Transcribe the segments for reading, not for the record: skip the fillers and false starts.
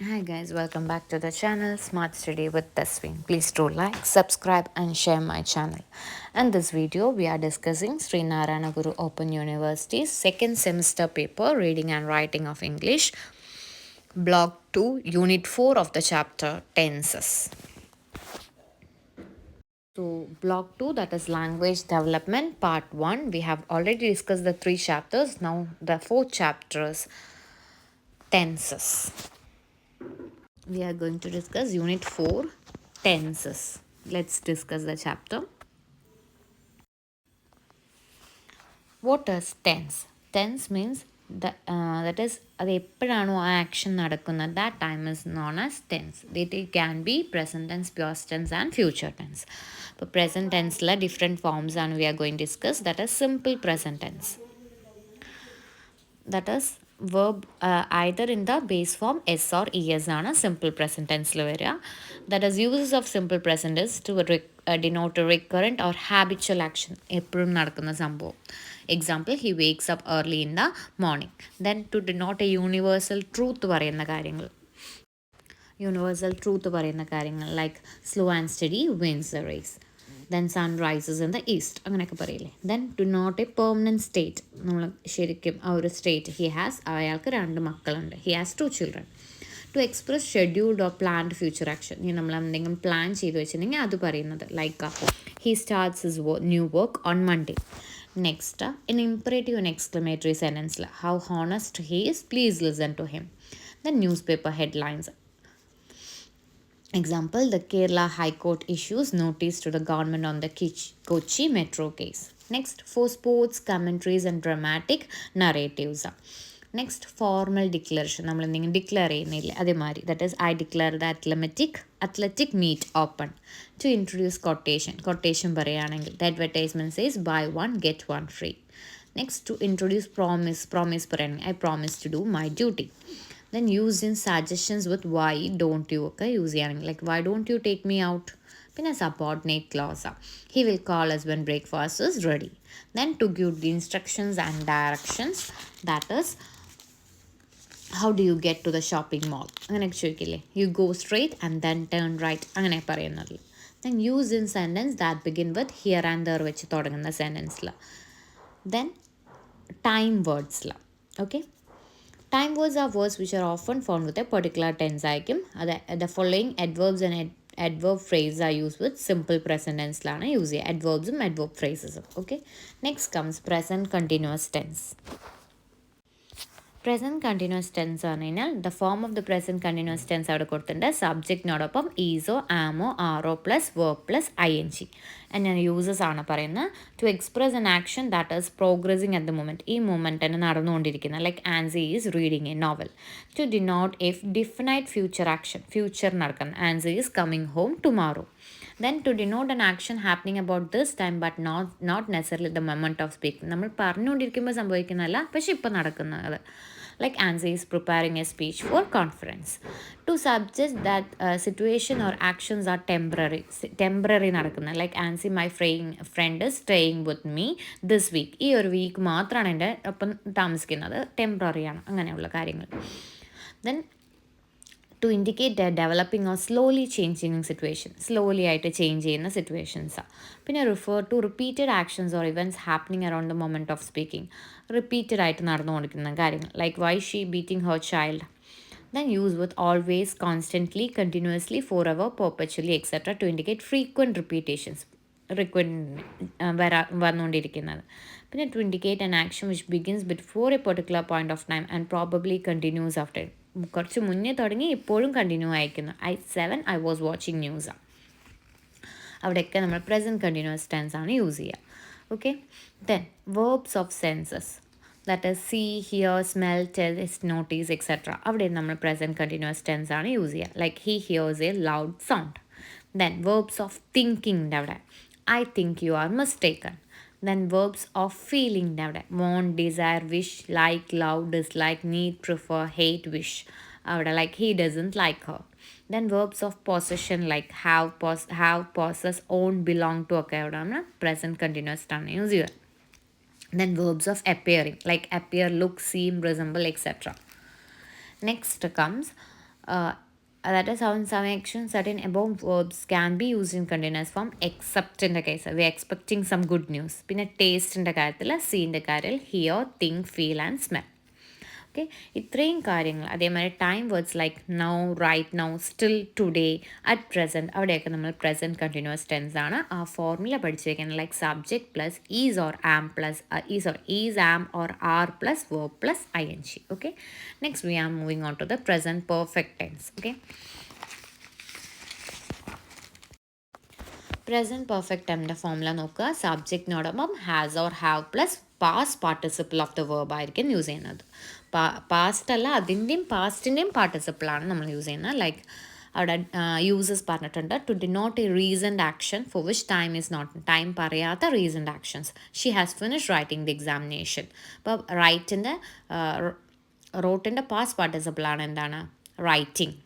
Hi guys, welcome back to the channel Smart Study with Tasween. Please do like, subscribe and share my channel. In this video, we are discussing Sri Narayana Guru Open University's second semester paper, Reading and Writing of English, Block 2, Unit 4 of the chapter Tenses. So, Block 2, that is Language Development, Part 1. We have already discussed the 3 chapters. Now, the 4th chapter is Tenses. We are going to discuss Unit 4, Tenses. Let's discuss the chapter. What is tense? Tense means that is അത് എപ്പോഴാണോ ആ action നടക്കുന്നത് that time is known as tense. It can be present tense, past tense and future tense. ഇപ്പോൾ present tenseലെ different forms ആണ് we are going to discuss. That is simple present tense. That is verb either in the base form s or es ആണ് simple present tense വരിക. That is uses of simple present is to denote a recurrent or habitual action, എപ്പോഴും നടക്കുന്ന സംഭവം. Example, he wakes up early in the morning. Then to denote a universal truth പറയുന്ന കാര്യങ്ങൾ, universal truth പറയുന്ന കാര്യങ്ങൾ like slow and steady wins the race. Then sun rises in the east, അങ്ങനെയൊക്കെ പറയില്ലേ. Then to not a permanent state, നമ്മൾ ശരിക്കും ആ ഒരു സ്റ്റേറ്റ് ഹി ഹാസ്, അയാൾക്ക് 2 മക്കളുണ്ട്, he has 2 children. To express scheduled or planned future action, ഇനി നമ്മൾ എന്തെങ്കിലും പ്ലാൻ ചെയ്ത് വെച്ചിട്ടുണ്ടെങ്കിൽ അത് പറയുന്നത് like he starts his new work on Monday. Next in imperative and exclamatory സെൻറ്റൻസിൽ how honest he is, please listen to him. Then newspaper headlines. Example, the Kerala High Court issues notice to the government on the Kochi metro case. Next, for sports, commentaries and dramatic narratives. Next, formal declaration. നമ്മൾ എന്തെങ്കിലും declare ചെയ്യുന്നില്ലേ അതേമാതിരി, that is I declare the athletic meet open. To introduce quotation പറയുകയാണെങ്കിൽ the advertisement says buy 1 get 1 free. Next, to introduce promise പറയുകയാണെങ്കിൽ I promise to do my duty. Then use in suggestions with why don't you ഒക്കെ use ചെയ്യുകയാണെങ്കിൽ like why don't you take me out. പിന്നെ subordinate clause, he will call us when breakfast is ready. Then to give the instructions and directions, that is how do you get to the shopping mall അങ്ങനെയൊക്കെ ചോദിക്കില്ലേ, you go straight and then turn right അങ്ങനെ പറയുന്നത്. Then use in sentence that begin with here and there വെച്ച് തുടങ്ങുന്ന സെൻറ്റൻസിൽ. Then time wordsല, okay. Time words are words which are often found with a particular tense ആയിരിക്കും. The following adverbs and adverb phrases are used with simple present tenseലാണ് use ചെയ്യുക, adverbsഉം adverb phrasesഉം. okay. Next comes present continuous tense. Present continuous tense പറഞ്ഞു കഴിഞ്ഞാൽ the form of the present continuous tense അവിടെ കൊടുത്തിട്ടുണ്ട്. സബ്ജക്റ്റിനോടൊപ്പം ഈസോ ആമോ ആറോ പ്ലസ് വേർബ് പ്ലസ് ING ഞാൻ യൂസസ് ആണ് പറയുന്നത്. To express an action that is progressing at the moment, ഈ മൊമെൻറ്റ് തന്നെ നടന്നുകൊണ്ടിരിക്കുന്നത്. Like Ancy is reading a novel. To denote a definite future action, future നടക്കുന്നത്. Ancy is coming home tomorrow. Then to denote an action happening about this time but not necessarily the moment of speaking, നമ്മൾ പറഞ്ഞുകൊണ്ടിരിക്കുമ്പോൾ സംഭവിക്കുന്നതല്ല പക്ഷെ ഇപ്പം നടക്കുന്നത്. Like Ansi is preparing a speech for conference. To suggest that situation or actions are temporary നടക്കുന്നത്. Like Ansi, my friend is staying with me this week. ഈ ഒരു week മാത്രമാണ് എൻ്റെ ഒപ്പം താമസിക്കുന്നത്, ടെമ്പററി ആണ്, അങ്ങനെയുള്ള കാര്യങ്ങൾ. Then to indicate that developing or slowly changing situation, slowly ആയിട്ട് ചേഞ്ച് ചെയ്യുന്ന സിറ്റുവേഷൻസാണ്. പിന്നെ refer to repeated actions or events happening around the moment of speaking, repeated ആയിട്ട് നടന്നുകൊണ്ടിരിക്കുന്ന കാര്യങ്ങൾ. Like why she beating her child. Then use with always, constantly, continuously, forever, perpetually, etc. to indicate frequent repetitions, വന്നുകൊണ്ടിരിക്കുന്നത്. പിന്നെ to indicate an action which begins before a particular point of time and probably continues after. കുറച്ച് മുന്നേ തുടങ്ങി ഇപ്പോഴും continue ആയിരിക്കുന്നു. I was watching news. അവിടെയൊക്കെ നമ്മൾ present continuous tense ആണ് യൂസ് ചെയ്യുക. Okay. Then verbs of senses, that is see, hear, smell, taste, notice etcetera. അവിടെ നമ്മൾ പ്രസൻറ്റ് കണ്ടിന്യൂസ് ടെൻസ് ആണ് യൂസ് ചെയ്യുക. Like he hears a loud sound. Then verbs of തിങ്കിങ്ങിൻ്റെ അവിടെ I think you are mistaken. Then verbs of feeling അവിടെ want, desire, wish, like, love, dislike, need, prefer, hate, wish. അവിടെ like he doesn't like her. Then verbs of possession like have, possess, own, belong to ഒക്കെ അവിടെ നമ്മൾ present continuous ആണ് use ചെയ്യുക. Then verbs of appearing like appear, look, seem, resemble, etc. Next comes uh, that is how in some actions certain above verbs can be used in continuous form except in the case we are expecting some good news. പിന്നെ ടേസ്റ്റിൻ്റെ കാര്യത്തിൽ സീൻ്റെ കാര്യത്തിൽ hear think feel and smell. Okay, ഇത്രയും കാര്യങ്ങൾ. അതേമാതിരി time words like now, right now, still, today, at present, അവിടെയൊക്കെ നമ്മൾ present continuous tense ആണ്. ആ ഫോർമുല പഠിച്ചു വയ്ക്കുന്നത് like subject plus is or am plus is am or are plus verb plus I N G. Okay, next we are moving on to the present perfect tense. Okay, present perfect ടെൻസിൻ്റെ formula നോക്കുക. സബ്ജക്റ്റിനോടൊപ്പം has or have plus past participle of the verb ആയിരിക്കും use ചെയ്യുന്നത്. Past അല്ല, അതിൻ്റെയും പാസ്റ്റിൻ്റെയും പാർട്ടിസിപ്പിളാണ് നമ്മൾ use ചെയ്യുന്നത്. Like അവിടെ യൂസസ് പറഞ്ഞിട്ടുണ്ട് to denote a reasoned action for which time is not, time പറയാത്ത reasoned actions. She has finish writing the examination. അപ്പോൾ റോട്ടിൻ്റെ പാസ്റ്റ് പാർട്ടിസിപ്പിളാണ് എന്താണ്, writing.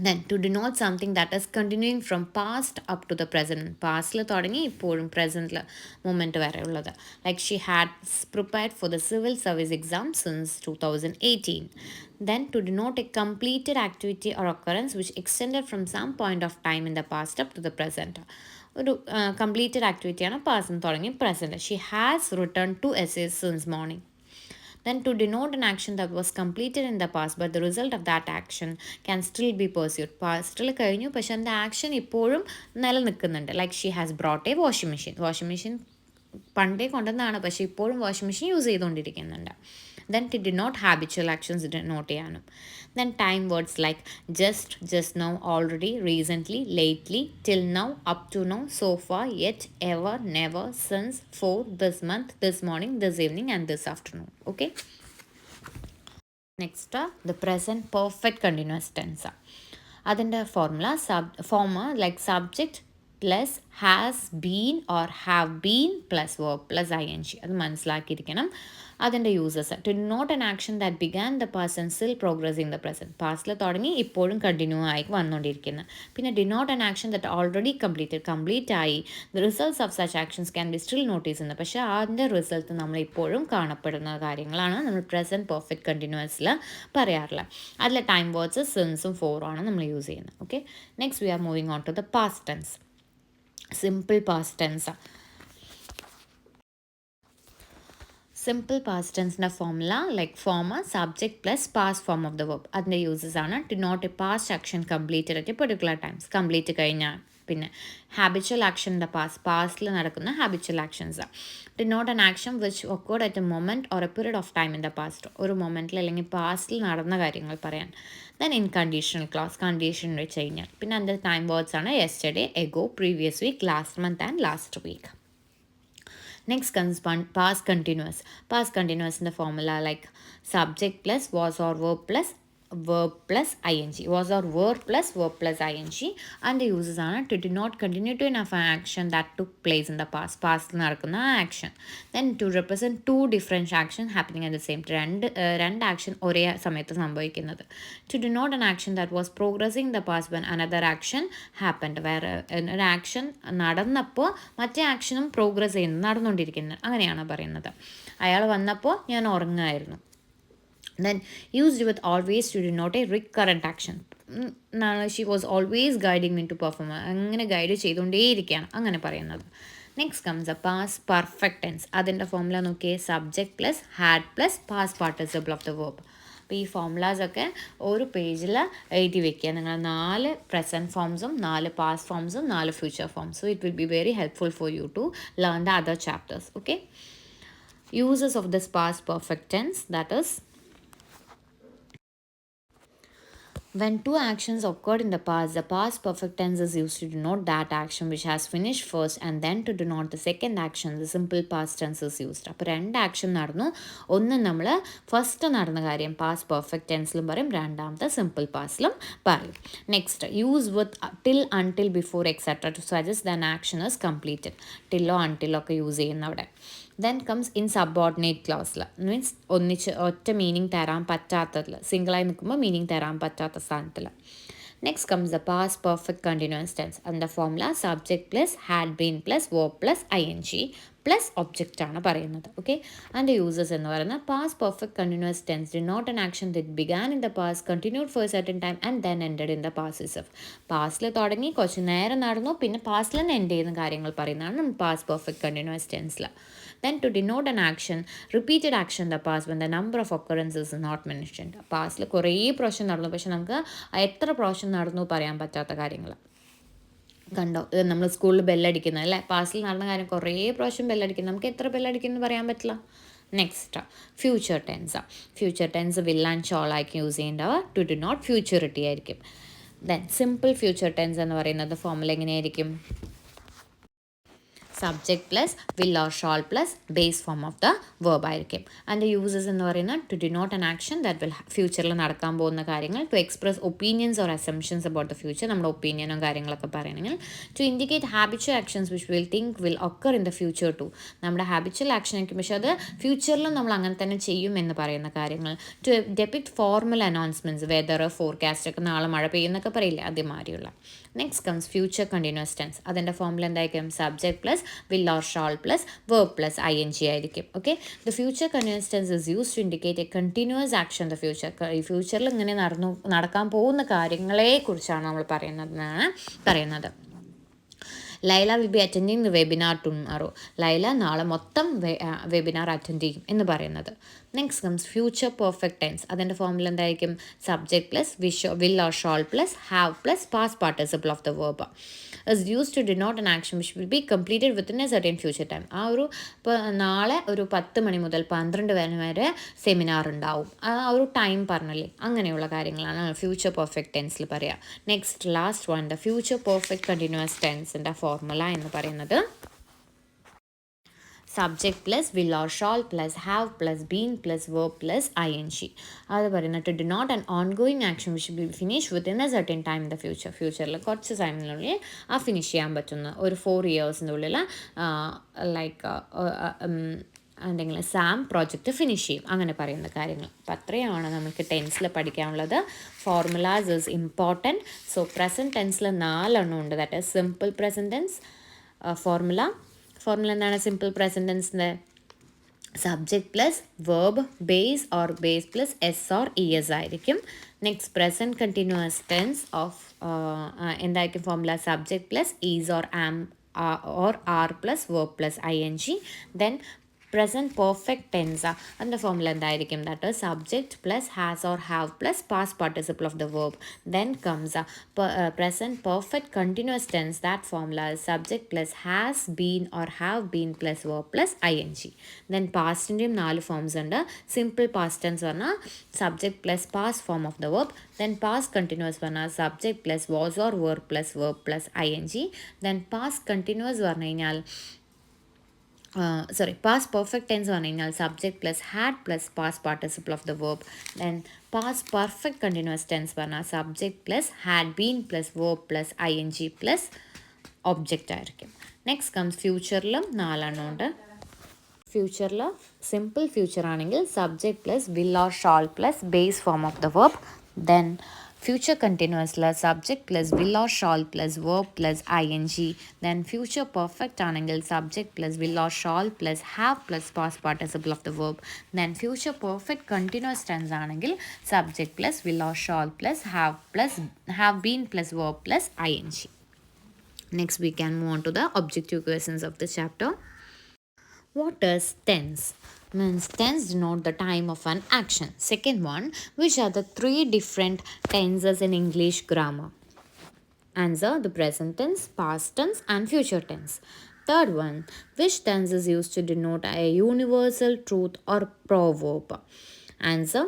Then to denote something that is continuing from past up to the present. പാസ്റ്റിൽ തുടങ്ങി ഇപ്പോഴും പ്രസൻറ്റിൽ moment വരെ ഉള്ളത്. Like she had prepared for the civil service exam since 2018. Then to denote a completed activity or occurrence which extended from some point of time in the past up to the present. ഒരു completed ആക്ടിവിറ്റിയാണ് പാസ്റ്റിൽ തുടങ്ങി present. She has return to essays since morning. Then to denote an action that was completed in the past but the result of that action can still be pursued. പാസ്റ്റിൽ കഴിഞ്ഞു പക്ഷെ അതിൻ്റെ action ഇപ്പോഴും നിലനിൽക്കുന്നുണ്ട്. Like she has brought a washing machine പണ്ടേ കൊണ്ടുവന്നതാണ് പക്ഷേ ഇപ്പോഴും വാഷിംഗ് മെഷീൻ യൂസ് ചെയ്തുകൊണ്ടിരിക്കുന്നുണ്ട്. Then to denote habitual actions denote ചെയ്യാനും. Then time words like just now, already, recently, lately, till now, up to now, so far, yet, ever, never, since, for, this month, this morning, this evening and this afternoon. Okay, next the present perfect continuous tense. അതിൻ്റെ formula like subject plus has been or have been plus verb plus ing. അത് മനസ്സിലാക്കിയിരിക്കണം. അതിൻ്റെ uses to note an action that began the past and still progressing the present. പാസ്റ്റിൽ തുടങ്ങി ഇപ്പോഴും continue ആയി വന്നുകൊണ്ടിരിക്കുന്നത്. പിന്നെ denote an action that already complete ആയി. The results of such actions can be still notice ചെയ്യുന്നത്. പക്ഷേ അതിൻ്റെ റിസൾട്ട് നമ്മൾ ഇപ്പോഴും കാണപ്പെടുന്ന കാര്യങ്ങളാണ് നമ്മൾ പ്രസൻറ്റ് പെർഫെക്റ്റ് കണ്ടിന്യൂസിൽ പറയാറില്ല. അതിലെ ടൈം വേർഡ്സ് സിൻസും ഫോറും ആണ് നമ്മൾ യൂസ് ചെയ്യുന്നത്. Okay, next we are moving on to the past tense. Simple past tense. Simple past ടെൻസിൻ്റെ ഫോർമുല ലൈക്ക് ഫോമ subject plus past form of the verb. അതിൻ്റെ യൂസസ് ആണ് to note a past action completed at a particular times. Complete കഴിഞ്ഞാൽ പിന്നെ habitual ആക്ഷൻ്റെ പാസ്റ്റിൽ നടക്കുന്ന habitual actions. To note an action which occurred at a moment or a period of time in the past. ഒരു മൊമെൻറ്റിൽ അല്ലെങ്കിൽ പാസ്റ്റിൽ നടന്ന കാര്യങ്ങൾ പറയാൻ. Then in conditional clause, condition വെച്ച് കഴിഞ്ഞാൽ. പിന്നെ അതിൻ്റെ ടൈം വേർഡ്സ് ആണ് yesterday, ago, previous week, last month and last week. Next comes past continuous. Past continuous in the formula like subject plus was or verb plus ing. Was or verb plus ing. And the uses are to denote continuity of an action that took place in the past. Past നടക്കുന്ന action. Then to represent two different actions happening at the same time. രണ്ട് action ഒരേ സമയത്ത് സംഭവിക്കുന്നത്. To denote an action that was progressing in the past when another action happened. വേറെ ഒരു action നടന്നപ്പോൾ മറ്റേ ആക്ഷനും പ്രോഗ്രസ് ചെയ്യുന്നു, നടന്നുകൊണ്ടിരിക്കുന്നത്, അങ്ങനെയാണ് പറയുന്നത്. അയാൾ വന്നപ്പോൾ ഞാൻ ഉറങ്ങുമായിരുന്നു. Then used with always to denote a recurrent action. She was always guiding me to perform. അങ്ങനെ ഗൈഡ് ചെയ്തുകൊണ്ടേയിരിക്കുകയാണ്, അങ്ങനെ പറയുന്നത്. Next comes a past perfect tense. അതിൻ്റെ ഫോർമുല നോക്കിയേ subject plus had plus past participle of the verb. അപ്പോൾ ഈ ഫോർമുലാസൊക്കെ ഒരു പേജിൽ എഴുതി വെക്കുക. നിങ്ങൾ 4 പ്രസൻറ്റ് ഫോംസും 4 പാസ്റ്റ് ഫോംസും 4 future forms. So it will be very helpful for you to learn the other chapters. Okay, uses of this past perfect tense that is when two actions occurred in the past perfect tense is used to denote that action which has finished first and then to denote the second action the simple past tense is used. അപ്പോൾ രണ്ട് action നടന്നു, ഒന്ന് നമ്മൾ first നടന്ന കാര്യം past perfect ടെൻസിലും പറയും, രണ്ടാമത്തെ simple പാസ്റ്റിലും പറയും. Next use with till, until, before etcetera to suggest than action is completed. ടില്ലോ അൺടില്ലോ ഒക്കെ യൂസ് ചെയ്യുന്ന അവിടെ. ദെൻ കംസ് ഇൻ സബോർഡിനേറ്റ് ക്ലോസിൽ, മീൻസ് ഒറ്റ മീനിങ് തരാൻ പറ്റാത്തതിൽ, സിംഗിളായി നിൽക്കുമ്പോൾ മീനിങ് തരാൻ പറ്റാത്ത സ്ഥാനത്തിൽ. Next comes the past perfect continuous tense. അതിൻ്റെ formula subject plus had been plus verb plus ing plus object ആണ് പറയുന്നത്. ഓക്കെ, അതിൻ്റെ യൂസസ് എന്ന് പറയുന്നത് past perfect continuous tense denote an action that began in the past continued for certain time and then ended in the passive. പാസ്റ്റിൽ തുടങ്ങി കുറച്ച് നേരം നടന്നു പിന്നെ പാസ്റ്റിൽ തന്നെ എൻഡ് ചെയ്യുന്ന കാര്യങ്ങൾ പറയുന്നതാണ് നമ്മൾ പാസ്റ്റ് പെർഫെക്റ്റ് കണ്ടിന്യൂസ് ടെൻസിൽ. Then to denote an action, repeated action in the past when the number of occurrences is not mentioned. പാസ്റ്റിൽ കുറേ പ്രാവശ്യം നടന്നു പക്ഷെ നമുക്ക് എത്ര പ്രാവശ്യം നടന്നു പറയാൻ പറ്റാത്ത കാര്യങ്ങൾ. കണ്ടോ, നമ്മൾ സ്കൂളിൽ ബെല്ലടിക്കുന്നത് അല്ലേ, പാസ്റ്റിൽ നടന്ന കാര്യം കുറേ പ്രാവശ്യം ബെല്ലടിക്കുന്നത്, നമുക്ക് എത്ര ബെല്ലടിക്കുന്നത് പറയാൻ പറ്റില്ല. Next future tense. Future tense will and shall ആയിരിക്കും യൂസ് ചെയ്യേണ്ടവ. ടു ഡിനോട്ട് ഫ്യൂച്ചറിറ്റി ആയിരിക്കും. ദെൻ സിമ്പിൾ ഫ്യൂച്ചർ ടെൻസ് എന്ന് പറയുന്നത് ഫോമുല എങ്ങനെയായിരിക്കും? Subject plus will or shall plus base form of the verb ആയിരിക്കും. അതിൻ്റെ യൂസസ് എന്ന് പറയുന്നത് to denote an action that will ഫ്യൂച്ചറിൽ നടക്കാൻ പോകുന്ന കാര്യങ്ങൾ. To express opinions or assumptions about the future, നമ്മുടെ ഒപ്പീനിയനും കാര്യങ്ങളൊക്കെ പറയണമെങ്കിൽ. To indicate habitual actions which will think will occur in the future to, നമ്മുടെ ഹാബിച്വൽ ആക്ഷൻ ആയിരിക്കും പക്ഷേ അത് ഫ്യൂച്ചറിലും നമ്മൾ അങ്ങനെ തന്നെ ചെയ്യും എന്ന് പറയുന്ന കാര്യങ്ങൾ. To depict formal announcements, weather forecast ഒക്കെ നാളെ മഴ പെയ്യുന്നൊക്കെ പറയില്ലേ അതേമാതിരിയുള്ള. Next comes future continuous tense. അതിൻ്റെ ഫോമുല എന്തായിരിക്കും? Subject plus will or shall plus verb plus ing ആയിരിക്കും. Okay, the future continuous tense is use to indicate a continuous action the future. ഈ ഫ്യൂച്ചറിൽ ഇങ്ങനെ നടക്കാൻ പോകുന്ന കാര്യങ്ങളെ കുറിച്ചാണ് നമ്മൾ പറയുന്നത്. Laila will be attending the webinar tomorrow. Laila നാളെ മൊത്തം വെബിനാർ അറ്റൻഡ് ചെയ്യും എന്ന് പറയുന്നത്. Next comes future perfect tense. അതിൻ്റെ ഫോമുല എന്തായിരിക്കും? Subject plus will or shall plus have plus past participle of the verb is use to denote an action which will be completed within a certain future time. ആ ഒരു ഇപ്പോൾ നാളെ ഒരു 10 മണി മുതൽ 12 വരെ seminar ഉണ്ടാവും, ആ ഒരു ടൈം പറഞ്ഞല്ലേ, അങ്ങനെയുള്ള കാര്യങ്ങളാണ് ഫ്യൂച്ചർ പെർഫെക്റ്റ് ടെൻസിൽ പറയുക. Next last one, the future perfect continuous ടെൻസിൻ്റെ ഫോർമുല എന്ന് പറയുന്നത് subject plus will or shall plus have plus been plus verb plus ing. അത് പറയുന്നത് to denote an ongoing action which be finish within a certain time in the future. ഫ്യൂച്ചറിൽ കുറച്ച് ടൈമിനുള്ളിൽ ആ finish ചെയ്യാൻ പറ്റുന്ന ഒരു 4 ഇയേഴ്സിൻ്റെ ഉള്ളിൽ ലൈക്ക് എന്തെങ്കിലും സാം പ്രോജക്റ്റ് ഫിനിഷ് ചെയ്യും, അങ്ങനെ പറയുന്ന കാര്യങ്ങൾ. അപ്പോൾ അത്രയാണ് നമുക്ക് ടെൻസിൽ പഠിക്കാനുള്ളത്. Formulas is important. So present ടെൻസിൽ 4 എണ്ണം ഉണ്ട്. That is simple present tense. Formula എന്താണ് സിമ്പിൾ പ്രസൻറ്റ് ടെൻസിൻ്റെ? Subject plus verb base or base plus S or E S ആയിരിക്കും. Next present continuous tense of എന്തായിരിക്കും formula? Subject plus is or am or are plus verb plus ing. Then present perfect tense അതിൻ്റെ formula എന്തായിരിക്കും? That is subject plus has or have plus past participle of the verb. Then comes present perfect continuous tense. That formula is subject plus has been or have been plus verb plus ing. Then പാസ്റ്റിൻ്റെയും 4 forms ഉണ്ട്. Simple past tense പറഞ്ഞാൽ subject plus past form of the verb. Then past continuous പറഞ്ഞാൽ subject plus was or verb plus verb plus ing. Then past continuous പറഞ്ഞു കഴിഞ്ഞാൽ past perfect tense പറഞ്ഞു കഴിഞ്ഞാൽ subject plus had plus past participle of the verb. Then past perfect continuous tense പറഞ്ഞാൽ subject plus had been plus verb plus ing plus object ആയിരിക്കും. Next comes ഫ്യൂച്ചറിലും 4 എണ്ണം ഉണ്ട്. ഫ്യൂച്ചറിൽ സിമ്പിൾ ഫ്യൂച്ചർ ആണെങ്കിൽ subject plus will or shall plus base form of the verb. Then future കണ്ടിന്യൂസിൽ subject plus will or shall plus verb plus ing. Then future perfect ആണെങ്കിൽ subject plus will or shall plus have plus past participle of the verb. Then future perfect continuous tense ആണെങ്കിൽ subject plus will or shall plus have been plus verb plus ing. Next we can move on to the objective questions of the chapter. What is tense? Means tense denote the time of an action. Second one, which are the 3 different tenses in English grammar? Answer: the present tense, past tense and future tense. Third one, which tense is used to denote a universal truth or proverb? Answer: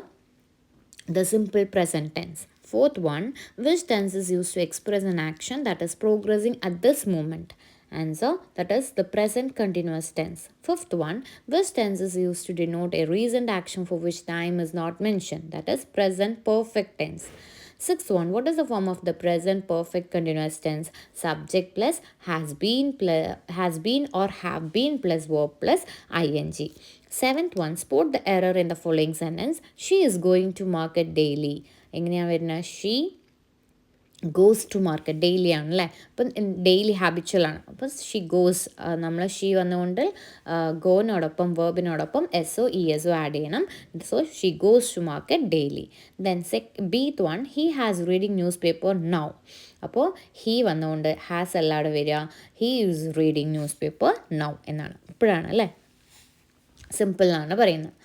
the simple present tense. Fourth one, which tense is used to express an action that is progressing at this moment? Answer: that is the present continuous tense. Fifth one, which tense is used to denote a recent action for which time is not mentioned? That is present perfect tense. Sixth one, what is the form of the present perfect continuous tense? Subject plus has been or have been plus verb plus ing. Seventh one, spot the error in the following sentence. She is going to market daily. എങ്ങനെയാണ് വരുന്നത്? She goes to market daily ആണല്ലേ. അപ്പം daily ഹാബിച്വലാണ്. അപ്പം she goes, നമ്മൾ she വന്നുകൊണ്ട് ഗോനോടൊപ്പം വേർബിനോടൊപ്പം എസ്ഒ ഇ എസ്ഒ ആഡ് ചെയ്യണം. So she goes to market daily. Then fifth one, he has reading newspaper now. അപ്പോൾ ഹീ വന്നുകൊണ്ട് ഹാസ് അല്ലാതെ വരിക, he is reading newspaper now എന്നാണ്. ഇപ്പോഴാണ് അല്ലേ, സിമ്പിളാണ് പറയുന്നത്.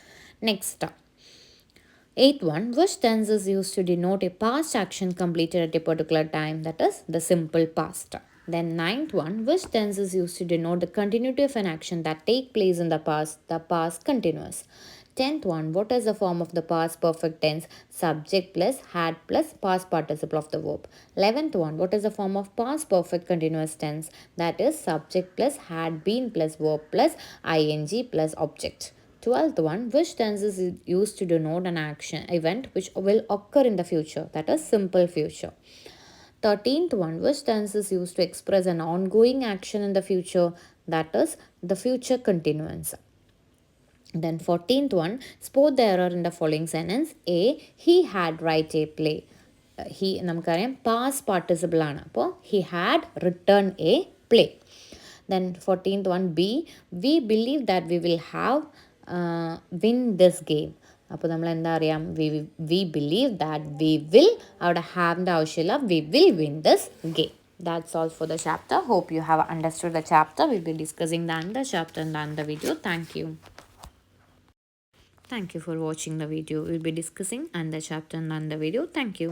Next eighth one, which tense is used to denote a past action completed at a particular time, that is the simple past. Then ninth one, which tense is used to denote the continuity of an action that take place in the past continuous. Tenth one, what is the form of the past perfect tense? Subject plus had plus past participle of the verb. 11th one, what is the form of past perfect continuous tense? That is subject plus had been plus verb plus ing plus object. 12th one, which tense is used to denote an action event which will occur in the future? That is simple future. 13th one, which tense is used to express an ongoing action in the future? That is the future continuance. Then 14th one, spot the error in the following sentence. A, he had write a play. He നമുക്കറിയാം past participle ആണ്. അപ്പോൾ he had written a play. Then 14th one, B, we believe that we will have win this game. അപ്പോൾ നമ്മൾ എന്താ അറിയാം, we believe that we will, അവിടെ ഹാവിൻ്റെ ആവശ്യമില്ല, we will win this game. That's all for the chapter. Hope you have understood the chapter. We'll be discussing the other chapter in the other video. Thank you. Thank you for watching the video. We'll be discussing another chapter in the other video. Thank you.